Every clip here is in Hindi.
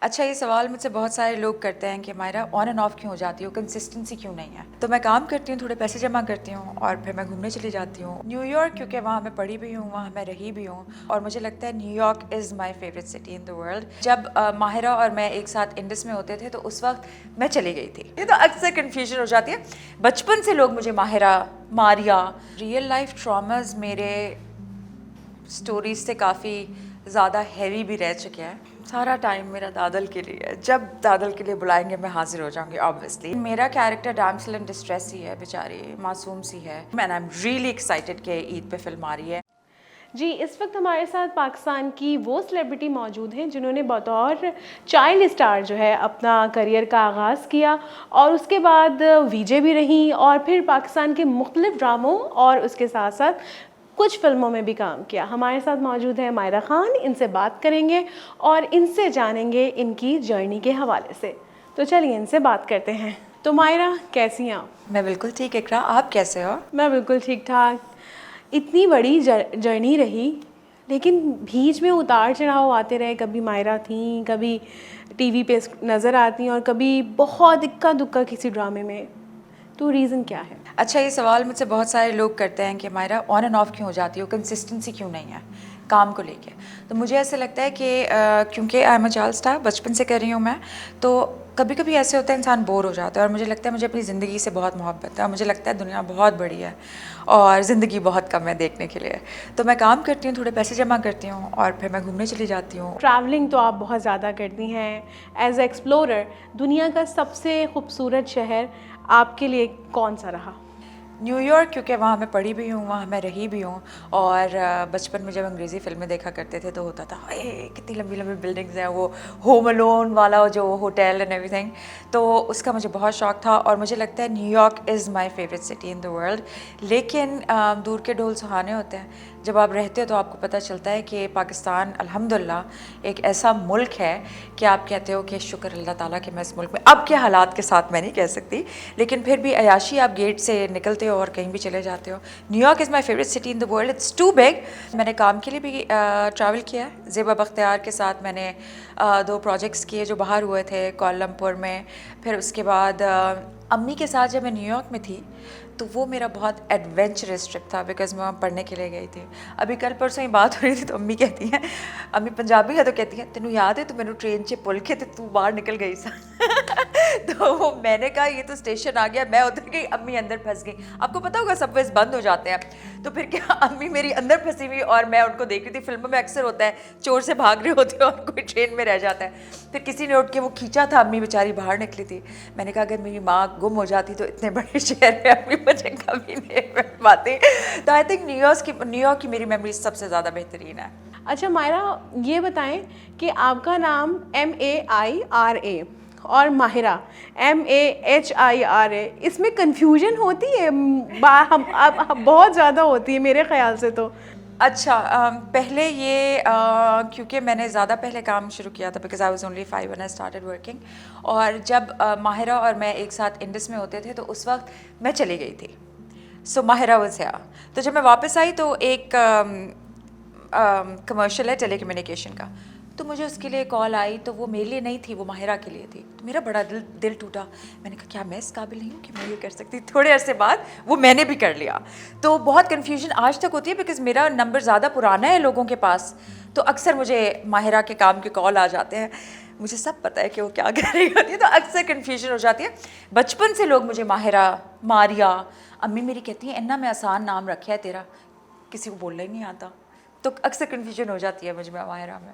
अच्छा, ये सवाल मुझसे बहुत सारे लोग करते हैं कि मायरा ऑन एंड ऑफ क्यों हो जाती हो, कंसिस्टेंसी क्यों नहीं है। तो मैं काम करती हूँ, थोड़े पैसे जमा करती हूँ और फिर मैं घूमने चली जाती हूँ न्यूयॉर्क, क्योंकि वहाँ मैं पढ़ी भी हूँ, वहाँ मैं रही भी हूँ और मुझे लगता है New York is my favourite city in the world. जब माहिरा और मैं एक साथ इंडस में होते थे तो उस वक्त मैं चली गई थी। ये तो अक्सर कन्फ्यूजन हो जाती है, बचपन से लोग मुझे Mahira, Maria. Real life traumas मेरे स्टोरीज से काफ़ी ज़्यादा हैवी भी रह चुके हैं। सारा टाइम मेरा दादल के लिए है, जब दादल के लिए बुलाएंगे मैं हाजिर हो जाऊंगी ऑब्वियसली। मेरा कैरेक्टर डैम्सल इन डिस्ट्रेस ही है, बेचारी मासूम सी है। Man I am really excited कि ईद पे फिल्म आ रही है। जी, इस वक्त हमारे साथ पाकिस्तान की वो सेलिब्रिटी मौजूद हैं जिन्होंने बतौर चाइल्ड स्टार जो है अपना करियर का आगाज़ किया और उसके बाद वीजे भी रहीं और फिर पाकिस्तान के मुख्तलिफ ड्रामों और उसके साथ साथ कुछ फिल्मों में भी काम किया। हमारे साथ मौजूद है मायरा खान, इनसे बात करेंगे और इनसे जानेंगे इनकी जर्नी के हवाले से। तो चलिए इनसे बात करते हैं। तो मायरा, कैसी हैं आप? मैं बिल्कुल ठीक, इकरा, आप कैसे हो? मैं बिल्कुल ठीक ठाक। इतनी बड़ी जर्नी रही, लेकिन बीच में उतार चढ़ाव आते रहे। कभी मायरा थी, कभी टीवी पे नज़र आती और कभी बहुत इक्का दुक्का किसी ड्रामे में। तो रीज़न क्या है? अच्छा, ये सवाल मुझसे बहुत सारे लोग करते हैं कि मायरा ऑन एंड ऑफ क्यों हो जाती हो, कंसिस्टेंसी क्यों नहीं है काम को लेके। तो मुझे ऐसा लगता है कि क्योंकि आई एम अ चाइल्ड स्टार, बचपन से कर रही हूँ मैं, तो कभी कभी ऐसे होता है इंसान बोर हो जाता है। और मुझे लगता है मुझे अपनी ज़िंदगी से बहुत मोहब्बत है और मुझे लगता है दुनिया बहुत बड़ी है और ज़िंदगी बहुत कम है देखने के लिए। तो मैं काम करती हूँ, थोड़े पैसे जमा करती हूँ और फिर मैं घूमने चली जाती हूँ। ट्रैवलिंग तो आप बहुत ज़्यादा करती हैं एज एक्सप्लोरर। दुनिया का सबसे खूबसूरत शहर आपके लिए कौन सा रहा? न्यूयॉर्क, क्योंकि वहाँ मैं पढ़ी भी हूँ, वहाँ मैं रही भी हूँ और बचपन में जब अंग्रेज़ी फ़िल्में देखा करते थे तो होता था हाय कितनी लंबी लंबी बिल्डिंग्स हैं, वो होम अलोन वाला जो होटल एंड एवरीथिंग, तो उसका मुझे बहुत शौक़ था और मुझे लगता है New York is my favourite city in the world. लेकिन दूर के ढोल सुहाने होते हैं, जब आप रहते हो तो आपको पता चलता है कि पाकिस्तान अल्हम्दुलिल्लाह एक ऐसा मुल्क है कि आप कहते हो कि शुक्र अल्लाह ताला कि मैं इस मुल्क में। अब के हालात के साथ मैं नहीं कह सकती, लेकिन फिर भी अयाशी, आप गेट से निकलते हो और कहीं भी चले जाते हो। New York is my favourite city in the world, it's too big. मैंने काम के लिए भी ट्रैवल किया है, ज़ेबा बख्तियार के साथ मैंने 2 प्रोजेक्ट्स किए जो बाहर हुए थे कोलमपुर में। फिर उसके बाद अम्मी के साथ जब मैं न्यूयॉर्क में थी तो वो मेरा बहुत एडवेंचरस ट्रिप था, बिकॉज मैं वहाँ पढ़ने के लिए गई थी। अभी कल परसों ही बात हो रही थी तो अम्मी कहती हैं, अम्मी पंजाबी है, तो कहती हैं तेनू याद है तो मैंने ट्रेन से पुल के तू बाहर निकल गई सा तो मैंने कहा ये तो स्टेशन आ गया, मैं उधर गई, अम्मी अंदर फंस गई। आपको पता होगा सबवेज बंद हो जाते हैं, तो फिर क्या अम्मी मेरी अंदर फंसी हुई और मैं उनको देख रही थी। फिल्मों में अक्सर होता है चोर से भाग रहे होते हैं और कोई ट्रेन में रह जाता है। फिर किसी ने उठ के वो खींचा था, अम्मी बेचारी बाहर निकली थी। मैंने कहा अगर मेरी माँ गुम हो जाती तो इतने बड़े शहर में अम्मी मुझे कभी नहीं मिल पाती। तो आई थिंक न्यूयॉर्क की मेरी मेमोरी सबसे ज़्यादा बेहतरीन है। अच्छा मायरा, ये बताएं कि आपका नाम MAIRA और माहिरा MAHIRA, इसमें कंफ्यूजन होती है? अब बहुत ज़्यादा होती है मेरे ख्याल से तो। अच्छा, पहले ये क्योंकि मैंने ज़्यादा पहले काम शुरू किया था, because I was only 5 when I started working. और जब माहिरा और मैं एक साथ इंडस में होते थे तो उस वक्त मैं चली गई थी, सो माहिरा वाज हियर। तो जब मैं वापस आई तो एक कमर्शियल है टेलीकम्युनिकेशन का, तो मुझे उसके लिए कॉल आई, तो वो मेरे लिए नहीं थी, वो माहिरा के लिए थी। तो मेरा बड़ा दिल टूटा। मैंने कहा क्या मैं इस काबिल नहीं हूँ कि मैं ये कर सकती। थोड़े अरसे बाद वो मैंने भी कर लिया। तो बहुत कन्फ्यूजन आज तक होती है, बिकॉज मेरा नंबर ज़्यादा पुराना है लोगों के पास, तो अक्सर मुझे माहिरा के काम के कॉल आ जाते हैं। मुझे सब पता है कि वो क्या कर रही होती है, तो अक्सर कन्फ्यूजन हो जाती है। बचपन से लोग मुझे माहिरा, मारिया, अम्मी मेरी कहती हैं इन्ना में आसान नाम रखा है तेरा, किसी को बोलना ही नहीं आता, तो अक्सर कन्फ्यूजन हो जाती है मुझ में माहिरा में।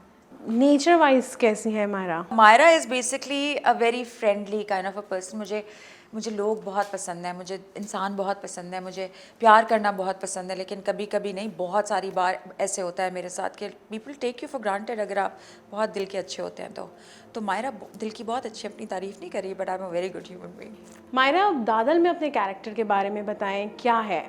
नेचर वाइज कैसी है Myra? Myra is basically a very friendly kind of a person. मुझे लोग बहुत पसंद हैं, मुझे इंसान बहुत पसंद है, मुझे प्यार करना बहुत पसंद है। लेकिन कभी कभी नहीं, बहुत सारी बार ऐसे होता है मेरे साथ कि people take you for granted अगर आप बहुत दिल के अच्छे होते हैं तो मायरा दिल की बहुत अच्छी, अपनी तारीफ़ नहीं करी, but I am a very good human being. Myra, दादल में अपने कैरेक्टर के बारे में बताएं, क्या है?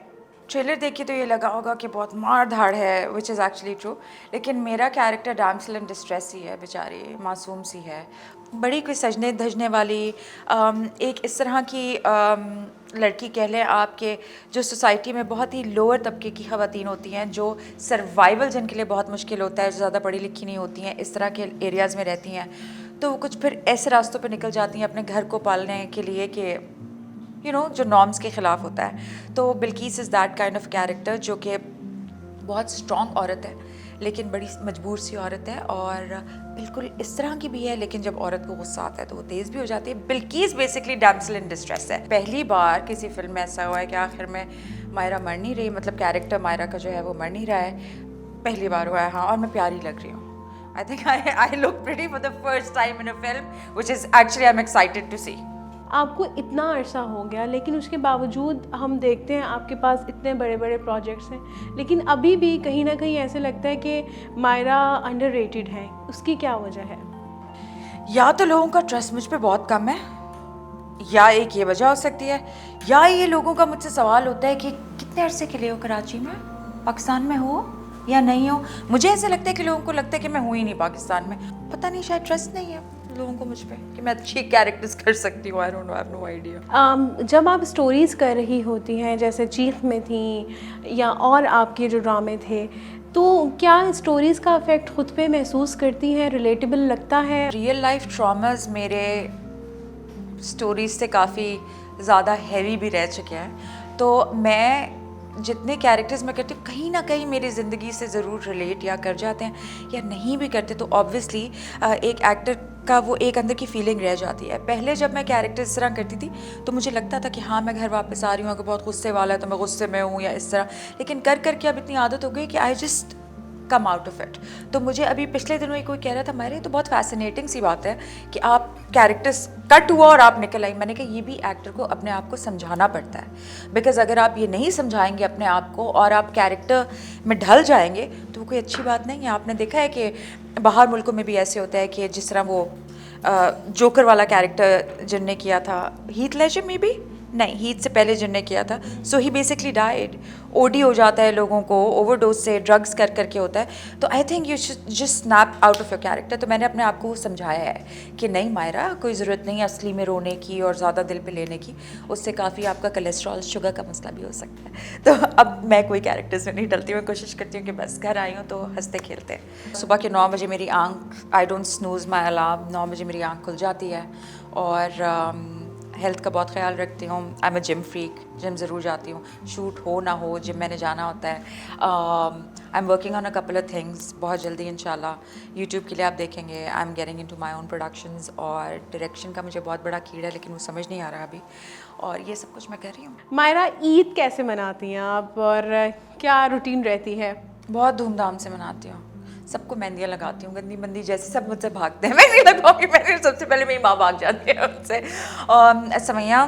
ट्रेलर देखिए तो ये लगा होगा कि बहुत मार धाड़ है, विच इज़ एक्चुअली ट्रू। लेकिन मेरा कैरेक्टर डैम्सल इन डिस्ट्रेस ही है, बेचारी मासूम सी है, बड़ी कोई सजने धजने वाली एक इस तरह की लड़की कह लें आपके, जो सोसाइटी में बहुत ही लोअर तबके की ख़वातीन होती हैं, जो सर्वाइवल जिनके लिए बहुत मुश्किल होता है, जो ज़्यादा पढ़ी लिखी नहीं होती हैं, इस तरह के एरियाज़ में रहती हैं। तो वो कुछ फिर ऐसे रास्तों पे निकल जाती हैं अपने घर को पालने के लिए कि जो नॉर्म्स के ख़िलाफ़ होता है। तो Bilkis is that kind of character जो कि बहुत स्ट्रॉन्ग औरत है, लेकिन बड़ी मजबूर सी औरत है, और बिल्कुल इस तरह की भी है, लेकिन जब औरत को गुस्सा आता है तो वो तेज़ भी हो जाती है। Bilkis basically damsel in distress है। पहली बार किसी फिल्म में ऐसा हुआ है कि आखिर में मायरा मर नहीं रही, मतलब कैरेक्टर मायरा का जो है वो मर नहीं रहा है, पहली बार हुआ है। हाँ, और मैं प्यारी लग रही हूँ। I think I look pretty for the first time in a film, which is actually I am excited to see. आपको इतना अरसा हो गया, लेकिन उसके बावजूद हम देखते हैं आपके पास इतने बड़े बड़े प्रोजेक्ट्स हैं, लेकिन अभी भी कहीं ना कहीं ऐसे लगता है कि मायरा अंडररेटेड है। उसकी क्या वजह है? या तो लोगों का ट्रस्ट मुझ पे बहुत कम है, या एक ये वजह हो सकती है, या ये लोगों का मुझसे सवाल होता है कि कितने अरसे के लिए हो कराची में, पाकिस्तान में हो या नहीं हो। मुझे ऐसा लगता है कि लोगों को लगता है कि मैं हूँ ही नहीं पाकिस्तान में। पता नहीं, शायद ट्रस्ट नहीं है लोगों को मुझ पे कि मैं अच्छी कैरेक्टर्स कर सकती हूँ। I don't know, I have no idea. जब आप स्टोरीज़ कर रही होती हैं, जैसे चीख में थी या और आपके जो ड्रामे थे, तो क्या स्टोरीज़ का इफेक्ट खुद पे महसूस करती हैं? रिलेटेबल लगता है? रियल लाइफ ट्रॉमास मेरे स्टोरीज से काफ़ी ज़्यादा हैवी भी रह चुके हैं, तो मैं जितने कैरेक्टर्स मैं करती हूँ कहीं ना कहीं मेरी ज़िंदगी से ज़रूर रिलेट या कर जाते हैं या नहीं भी करते, तो ऑब्वियसली एक एक्टर का वो एक अंदर की फीलिंग रह जाती है। पहले जब मैं कैरेक्टर इस तरह करती थी तो मुझे लगता था कि हाँ, मैं घर वापस आ रही हूँ, अगर बहुत गुस्से वाला है तो मैं गुस्से में हूँ या इस तरह, लेकिन कर करके अब इतनी आदत हो गई कि I just come out of it. तो मुझे अभी पिछले दिनों ही कोई कह रहा था, मेरे तो बहुत फैसिनेटिंग सी बात है कि आप कैरेक्टर्स कट हुआ और आप निकल आई। मैंने कहा ये भी एक्टर को अपने आप को समझाना पड़ता है, बिकॉज अगर आप ये नहीं समझाएंगे अपने आप को और आप कैरेक्टर में ढल जाएंगे तो वो कोई अच्छी बात नहीं है। आपने देखा है कि बाहर मुल्कों में भी ऐसे होता है कि जिस तरह वो जोकर वाला कैरेक्टर जिनने किया था, हीथ लेजर में भी नहीं, हीथ से पहले जिनने किया था, सो ही बेसिकली डाइड। ओडी हो जाता है लोगों को, ओवरडोज से, ड्रग्स कर करके होता है। तो I think you should just snap out of your character. तो मैंने अपने आप को समझाया है कि नहीं मायरा, कोई ज़रूरत नहीं है असली में रोने की और ज़्यादा दिल पे लेने की, उससे काफ़ी आपका कोलेस्ट्रॉल, शुगर का मसला भी हो सकता है। तो अब मैं कोई कैरेक्टर्स में नहीं डलती, मैं कोशिश करती हूँ कि बस घर आई हूँ तो हंसते खेलते। सुबह के 9 बजे मेरी आँख, I don't snooze my alarm, 9 बजे मेरी आँख खुल जाती है, और हेल्थ का बहुत ख्याल रखती हूँ। आई am a gym freak, gym ज़रूर जाती हूँ, शूट हो ना हो जिम मैंने जाना होता है। I am working on a couple of things, बहुत जल्दी इंशाल्लाह यूट्यूब के लिए आप देखेंगे। I am getting into my own productions, और डायरेक्शन का मुझे बहुत बड़ा कीड़ा है, लेकिन वो समझ नहीं आ रहा अभी, और ये सब कुछ मैं कर रही हूँ। मायरा, ईद कैसे मनाती हैं आप और क्या रूटीन रहती है? बहुत धूमधाम से मनाती हूँ, सबको मेहंदियाँ लगाती हूँ, गंदी मंदी जैसे सब मुझसे भागते हैं। मैं नहीं लगवाऊंगी, मैंने सबसे पहले मेरी माँ भाग जाती है उनसे। सवैयाँ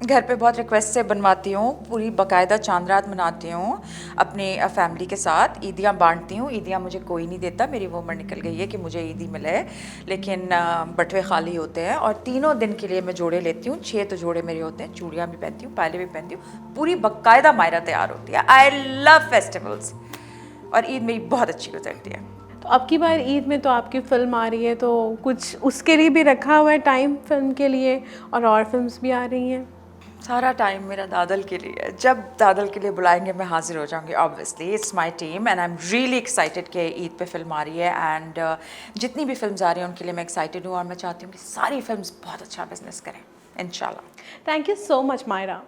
घर पे बहुत रिक्वेस्ट से बनवाती हूँ, पूरी बाकायदा चांद रात मनाती हूँ अपने फैमिली के साथ। ईदियाँ बांटती हूँ, ईदियाँ मुझे कोई नहीं देता, मेरी वो उम्र निकल गई है कि मुझे ईदी मिले, लेकिन बटवे खाली होते हैं। और तीनों दिन के लिए मैं जोड़े लेती हूँ, 6 तो जोड़े मेरे होते हैं, चूड़ियाँ भी पहनती हूँ, पायलें भी पहनती हूँ, पूरी बाकायदा मायरा तैयार होती है। आई लव फेस्टिवल्स, और ईद मेरी बहुत अच्छी गुजरती है। तो अब की बार ईद में तो आपकी फ़िल्म आ रही है, तो कुछ उसके लिए भी रखा हुआ है टाइम फिल्म के लिए, और फिल्म्स भी आ रही हैं? सारा टाइम मेरा दादल के लिए है। जब दादल के लिए बुलाएंगे मैं हाजिर हो जाऊंगी। Obviously it's my team and I am really excited कि ईद पे फिल्म आ रही है, एंड जितनी भी फिल्म्स आ रही हैं उनके लिए मैं एक्साइटेड हूँ, और मैं चाहती हूँ कि सारी फिल्म्स बहुत अच्छा बिजनेस करें इंशाल्लाह। Thank you so much Myra.